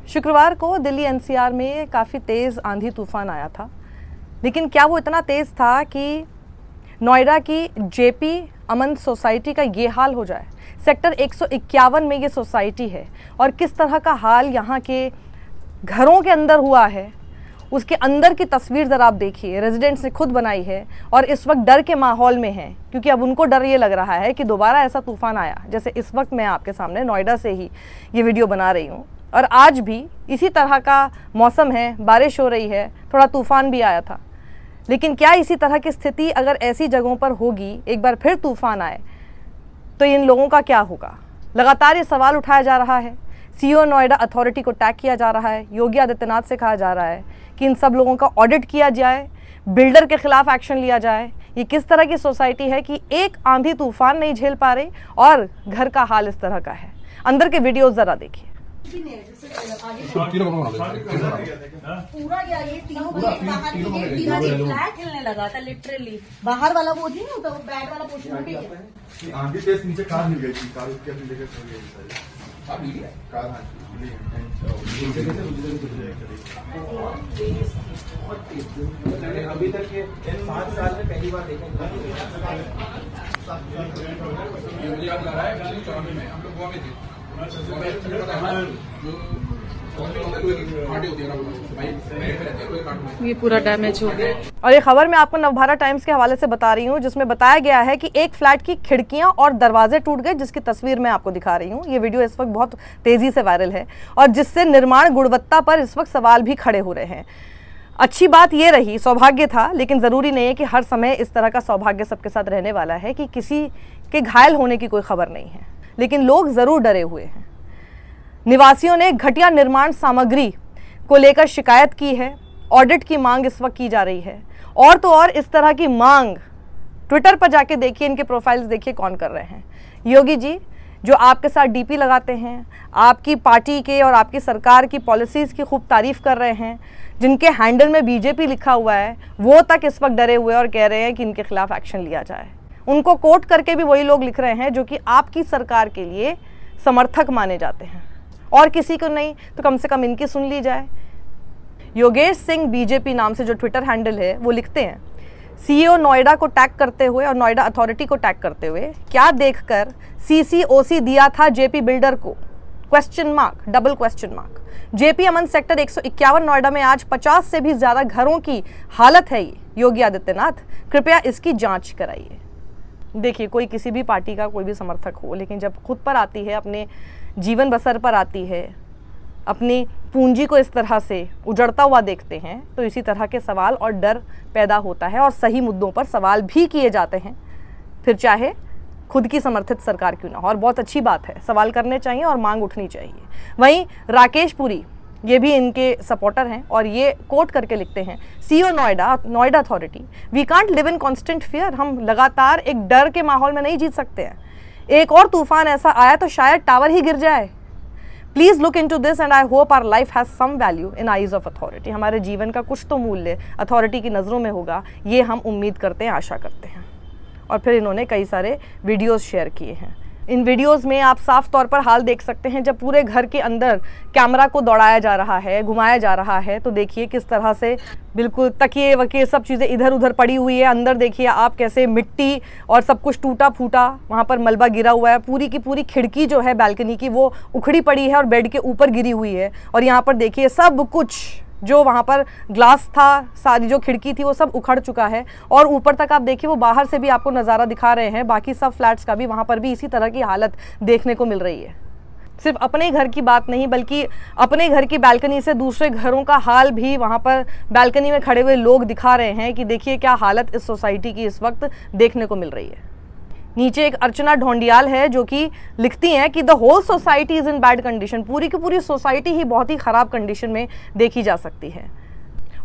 शुक्रवार को दिल्ली एनसीआर में काफ़ी तेज़ आंधी तूफान आया था, लेकिन क्या वो इतना तेज़ था कि नोएडा की जेपी अमन सोसाइटी का ये हाल हो जाए। सेक्टर 151 में ये सोसाइटी है और किस तरह का हाल यहाँ के घरों के अंदर हुआ है, उसके अंदर की तस्वीर ज़रा आप देखिए। रेजिडेंट्स ने खुद बनाई है और इस वक्त डर के माहौल में हैं, क्योंकि अब उनको डर ये लग रहा है कि दोबारा ऐसा तूफ़ान आया। जैसे इस वक्त मैं आपके सामने नोएडा से ही ये वीडियो बना रही हूँ और आज भी इसी तरह का मौसम है, बारिश हो रही है, थोड़ा तूफ़ान भी आया था। लेकिन क्या इसी तरह की स्थिति अगर ऐसी जगहों पर होगी, एक बार फिर तूफ़ान आए, तो इन लोगों का क्या होगा? लगातार ये सवाल उठाया जा रहा है। सीईओ नोएडा अथॉरिटी को टैग किया जा रहा है। योगी आदित्यनाथ से कहा जा रहा है कि इन सब लोगों का ऑडिट किया जाए, बिल्डर के खिलाफ एक्शन लिया जाए। ये किस तरह की सोसाइटी है कि एक आंधी तूफान नहीं झेल पा रही और घर का हाल इस तरह का है। अंदर के वीडियोस ज़रा देखिए। पूरा गया ये तीनों बाहर फ्लैट हिलने लगा था लिटरली। बाहर वाला वो थी ना, तो बैड वाला पोर्शन में गया। आंधी तेज नीचे कार मिल गई थी, कार उसके अपने लेकर चल गई सारी कार। अभी तक ये 5 साल में पहली बार देखा। मुझे याद आ रहा है 94 में हम लोग गोवा में थे। ये पूरा डैमेज हो गया। और ये खबर मैं आपको नवभारत टाइम्स के हवाले से बता रही हूँ, जिसमें बताया गया है कि एक फ्लैट की खिड़कियां और दरवाजे टूट गए, जिसकी तस्वीर मैं आपको दिखा रही हूँ। ये वीडियो इस वक्त बहुत तेजी से वायरल है और जिससे निर्माण गुणवत्ता पर इस वक्त सवाल भी खड़े हो रहे हैं। अच्छी बात ये रही, सौभाग्य था, लेकिन ज़रूरी नहीं है कि हर समय इस तरह का सौभाग्य सबके साथ रहने वाला है कि किसी के घायल होने की कोई खबर नहीं है। लेकिन लोग ज़रूर डरे हुए हैं। निवासियों ने घटिया निर्माण सामग्री को लेकर शिकायत की है। ऑडिट की मांग इस वक्त की जा रही है। और तो और इस तरह की मांग ट्विटर पर जाके देखिए, इनके प्रोफाइल्स देखिए कौन कर रहे हैं। योगी जी जो आपके साथ डीपी लगाते हैं, आपकी पार्टी के और आपकी सरकार की पॉलिसीज़ की खूब तारीफ़ कर रहे हैं, जिनके हैंडल में बीजेपी लिखा हुआ है, वो तक इस वक्त डरे हुए और कह रहे हैं कि इनके खिलाफ एक्शन लिया जाए। उनको कोट करके भी वही लोग लिख रहे हैं जो कि आपकी सरकार के लिए समर्थक माने जाते हैं। और किसी को नहीं तो कम से कम इनकी सुन ली जाए। योगेश सिंह बीजेपी नाम से जो ट्विटर हैंडल है, वो लिखते हैं, सीईओ नोएडा को टैग करते हुए और नोएडा अथॉरिटी को टैग करते हुए, क्या देखकर सीसीओसी दिया था जेपी बिल्डर को? Question mark, double question mark. JP Aman sector 151 Noida में आज 50 से भी ज़्यादा घरों की हालत है ये। योगी आदित्यनाथ कृपया इसकी जाँच कराइए। देखिए, कोई किसी भी पार्टी का कोई भी समर्थक हो, लेकिन जब खुद पर आती है, अपने जीवन बसर पर आती है, अपनी पूंजी को इस तरह से उजड़ता हुआ देखते हैं, तो इसी तरह के सवाल और डर पैदा होता है और सही मुद्दों पर सवाल भी किए जाते हैं, फिर चाहे खुद की समर्थित सरकार क्यों ना हो। और बहुत अच्छी बात है, सवाल करने चाहिए और मांग उठनी चाहिए। वहीं राकेश पुरी, ये भी इनके सपोर्टर हैं और ये कोट करके लिखते हैं, CEO Noida authority, we can't live in constant fear. हम लगातार एक डर के माहौल में नहीं जीत सकते हैं। एक और तूफान ऐसा आया तो शायद टावर ही गिर जाए। Please look into this and I hope our life has some value in eyes of authority. हमारे जीवन का कुछ तो मूल्य अथॉरिटी की नज़रों में होगा, ये हम उम्मीद करते हैं, आशा करते हैं। और फिर इन्होंने कई सारे वीडियोज़ शेयर किए हैं। इन वीडियोस में आप साफ तौर पर हाल देख सकते हैं, जब पूरे घर के अंदर कैमरा को दौड़ाया जा रहा है, घुमाया जा रहा है, तो देखिए किस तरह से बिल्कुल तकिए वकिए सब चीज़ें इधर उधर पड़ी हुई है। अंदर देखिए आप कैसे मिट्टी और सब कुछ टूटा फूटा, वहाँ पर मलबा गिरा हुआ है। पूरी की पूरी खिड़की जो है बालकनी की, वो उखड़ी पड़ी है और बेड के ऊपर गिरी हुई है। और यहाँ पर देखिए सब कुछ जो वहाँ पर ग्लास था, सारी जो खिड़की थी, वो सब उखड़ चुका है। और ऊपर तक आप देखिए, वो बाहर से भी आपको नज़ारा दिखा रहे हैं, बाकी सब फ्लैट्स का भी, वहाँ पर भी इसी तरह की हालत देखने को मिल रही है। सिर्फ अपने घर की बात नहीं, बल्कि अपने घर की बालकनी से दूसरे घरों का हाल भी वहाँ पर बालकनी में खड़े हुए लोग दिखा रहे हैं कि देखिए क्या हालत इस सोसाइटी की इस वक्त देखने को मिल रही है। नीचे एक अर्चना ढोंडियाल है जो कि लिखती हैं कि the whole society is in bad condition. पूरी की पूरी सोसाइटी ही बहुत ही ख़राब कंडीशन में देखी जा सकती है।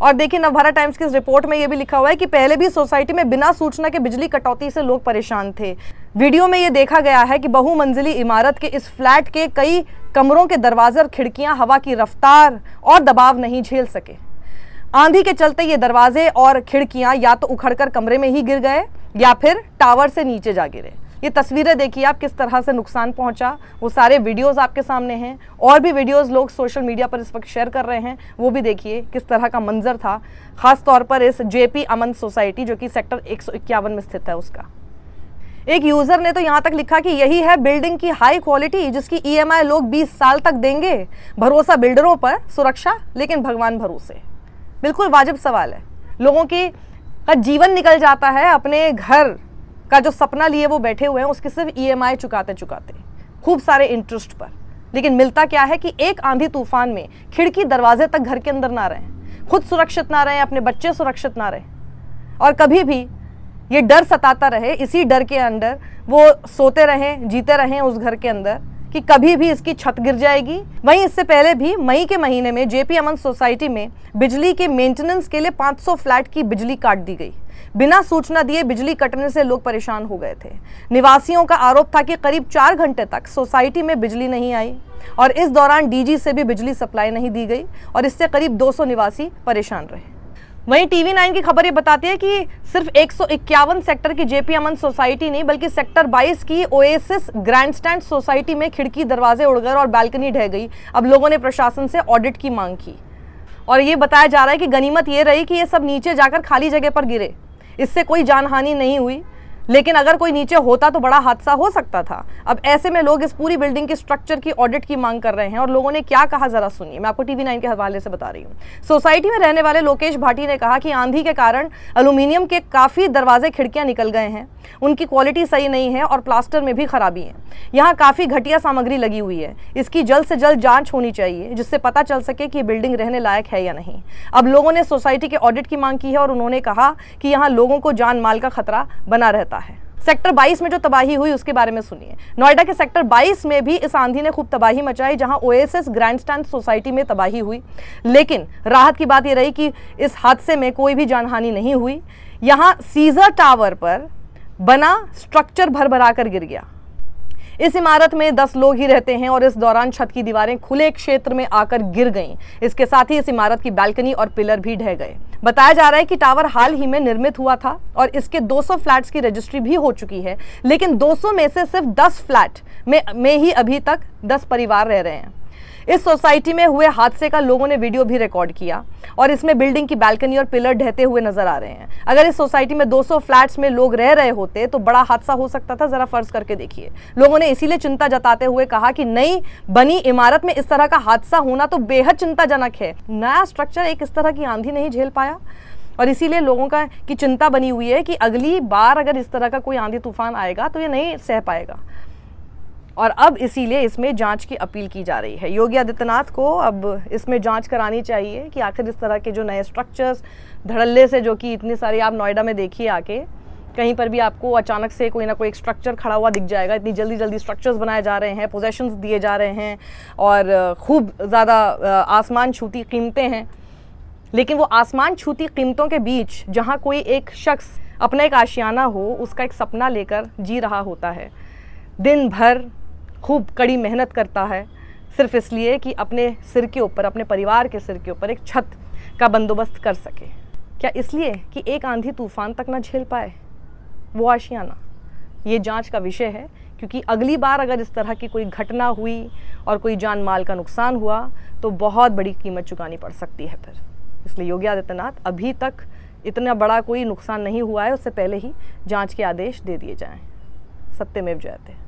और देखिए, नवभारत टाइम्स की इस रिपोर्ट में ये भी लिखा हुआ है कि पहले भी सोसाइटी में बिना सूचना के बिजली कटौती से लोग परेशान थे। वीडियो में ये देखा गया है कि बहुमंजिली इमारत के इस फ्लैट के कई कमरों के दरवाजे और खिड़कियां हवा की रफ्तार और दबाव नहीं झेल सके। आंधी के चलते ये दरवाजे और खिड़कियां या तो उखड़कर कमरे में ही गिर गए या फिर टावर से नीचे जा गिरे। ये तस्वीरें देखिए आप, किस तरह से नुकसान पहुंचा, वो सारे वीडियोस आपके सामने हैं। और भी वीडियोस लोग सोशल मीडिया पर इस वक्त शेयर कर रहे हैं, वो भी देखिए किस तरह का मंजर था, खास तौर पर इस जेपी अमन सोसाइटी जो कि सेक्टर 151 में स्थित है उसका। एक यूजर ने तो यहाँ तक लिखा कि यही है बिल्डिंग की हाई क्वालिटी जिसकी EMI लोग 20 साल तक देंगे। भरोसा बिल्डरों पर, सुरक्षा लेकिन भगवान भरोसे। बिल्कुल वाजिब सवाल है। लोगों का जीवन निकल जाता है, अपने घर का जो सपना लिए वो बैठे हुए हैं उसकी सिर्फ EMI चुकाते चुकाते, खूब सारे इंटरेस्ट पर। लेकिन मिलता क्या है कि एक आंधी तूफान में खिड़की दरवाजे तक घर के अंदर ना रहें, खुद सुरक्षित ना रहें, अपने बच्चे सुरक्षित ना रहें, और कभी भी ये डर सताता रहे, इसी डर के अंदर वो सोते रहें, जीते रहें उस घर के अंदर कि कभी भी इसकी छत गिर जाएगी। वहीं इससे पहले भी मई के महीने में जेपी अमन सोसाइटी में बिजली के मेंटेनेंस के लिए 500 फ्लैट की बिजली काट दी गई। बिना सूचना दिए बिजली कटने से लोग परेशान हो गए थे। निवासियों का आरोप था कि करीब 4 घंटे तक सोसाइटी में बिजली नहीं आई और इस दौरान डीजी से भी बिजली सप्लाई नहीं दी गई और इससे करीब 200 निवासी परेशान रहे। वहीं TV9 की खबर ये बताती है कि सिर्फ 151 सेक्टर की जेपी अमन सोसाइटी नहीं बल्कि सेक्टर 22 की ओएसिस ग्रैंडस्टैंड सोसाइटी में खिड़की दरवाजे उड़ गए और बालकनी ढह गई। अब लोगों ने प्रशासन से ऑडिट की मांग की और ये बताया जा रहा है कि गनीमत ये रही कि ये सब नीचे जाकर खाली जगह पर गिरे, इससे कोई जानहानि नहीं हुई। लेकिन अगर कोई नीचे होता तो बड़ा हादसा हो सकता था। अब ऐसे में लोग इस पूरी बिल्डिंग की स्ट्रक्चर की ऑडिट की मांग कर रहे हैं और लोगों ने क्या कहा जरा सुनिए, मैं आपको TV9 के हवाले से बता रही हूँ। सोसाइटी में रहने वाले लोकेश भाटी ने कहा कि आंधी के कारण एल्यूमिनियम के काफ़ी दरवाजे खिड़कियाँ निकल गए हैं, उनकी क्वालिटी सही नहीं है और प्लास्टर में भी खराबी है। यहाँ काफ़ी घटिया सामग्री लगी हुई है, इसकी जल्द से जल्द जाँच होनी चाहिए जिससे पता चल सके कि ये बिल्डिंग रहने लायक है या नहीं। अब लोगों ने सोसाइटी के ऑडिट की मांग की है और उन्होंने कहा कि यहाँ लोगों को जान माल का खतरा बना रहता है। सेक्टर 22 में जो तबाही हुई उसके बारे में सुनिए। नोएडा के सेक्टर 22 में भी इस आंधी ने खूब तबाही मचाई, जहां ओएसिस ग्रैंडस्टैंड सोसाइटी में तबाही हुई। लेकिन राहत की बात यह रही कि इस हादसे में कोई भी जानहानि नहीं हुई। यहां सीजर टावर पर बना स्ट्रक्चर भरभरा कर गिर गया। इस इमारत में 10 लोग ही रहते हैं और इस दौरान छत की दीवारें खुले क्षेत्र में आकर गिर गईं। इसके साथ ही इस इमारत की बालकनी और पिलर भी ढह गए। बताया जा रहा है कि टावर हाल ही में निर्मित हुआ था और इसके 200 फ्लैट्स की रजिस्ट्री भी हो चुकी है, लेकिन 200 में से सिर्फ 10 फ्लैट में ही अभी तक 10 परिवार रह रहे हैं। इस सोसाइटी में हुए हादसे का लोगों ने वीडियो भी रिकॉर्ड किया और इसमें बिल्डिंग की बालकनी और पिलर ढहते हुए नजर आ रहे हैं। अगर इस सोसाइटी में 200 फ्लैट्स में लोग रह रहे होते तो बड़ा हादसा हो सकता था, जरा फर्ज करके देखिए। लोगों ने इसीलिए चिंता जताते हुए कहा कि नई बनी इमारत में इस तरह का हादसा होना तो बेहद चिंताजनक है। नया स्ट्रक्चर एक इस तरह की आंधी नहीं झेल पाया और इसीलिए लोगों की चिंता बनी हुई है कि अगली बार अगर इस तरह का कोई आंधी तूफान आएगा तो ये नहीं सह पाएगा। और अब इसीलिए इसमें जांच की अपील की जा रही है। योगी आदित्यनाथ को अब इसमें जांच करानी चाहिए कि आखिर इस तरह के जो नए स्ट्रक्चर्स धड़ल्ले से, जो कि इतनी सारी आप नोएडा में देखिए आके कहीं पर भी आपको अचानक से कोई ना कोई एक स्ट्रक्चर खड़ा हुआ दिख जाएगा। इतनी जल्दी जल्दी स्ट्रक्चर्स बनाए जा रहे हैं, पोजेशंस दिए जा रहे हैं और खूब ज़्यादा आसमान छूती कीमतें हैं। लेकिन वो आसमान छूती कीमतों के बीच जहाँ कोई एक शख्स अपना एक आशियाना हो, उसका एक सपना लेकर जी रहा होता है, दिन भर खूब कड़ी मेहनत करता है सिर्फ इसलिए कि अपने सिर के ऊपर, अपने परिवार के सिर के ऊपर एक छत का बंदोबस्त कर सके। क्या इसलिए कि एक आंधी तूफान तक ना झेल पाए वो आशियाना? ये जांच का विषय है, क्योंकि अगली बार अगर इस तरह की कोई घटना हुई और कोई जान माल का नुकसान हुआ तो बहुत बड़ी कीमत चुकानी पड़ सकती है फिर। इसलिए योगी आदित्यनाथ अभी तक इतना बड़ा कोई नुकसान नहीं हुआ है, उससे पहले ही जांच के आदेश दे दिए जाएं। सत्यमेव जयते।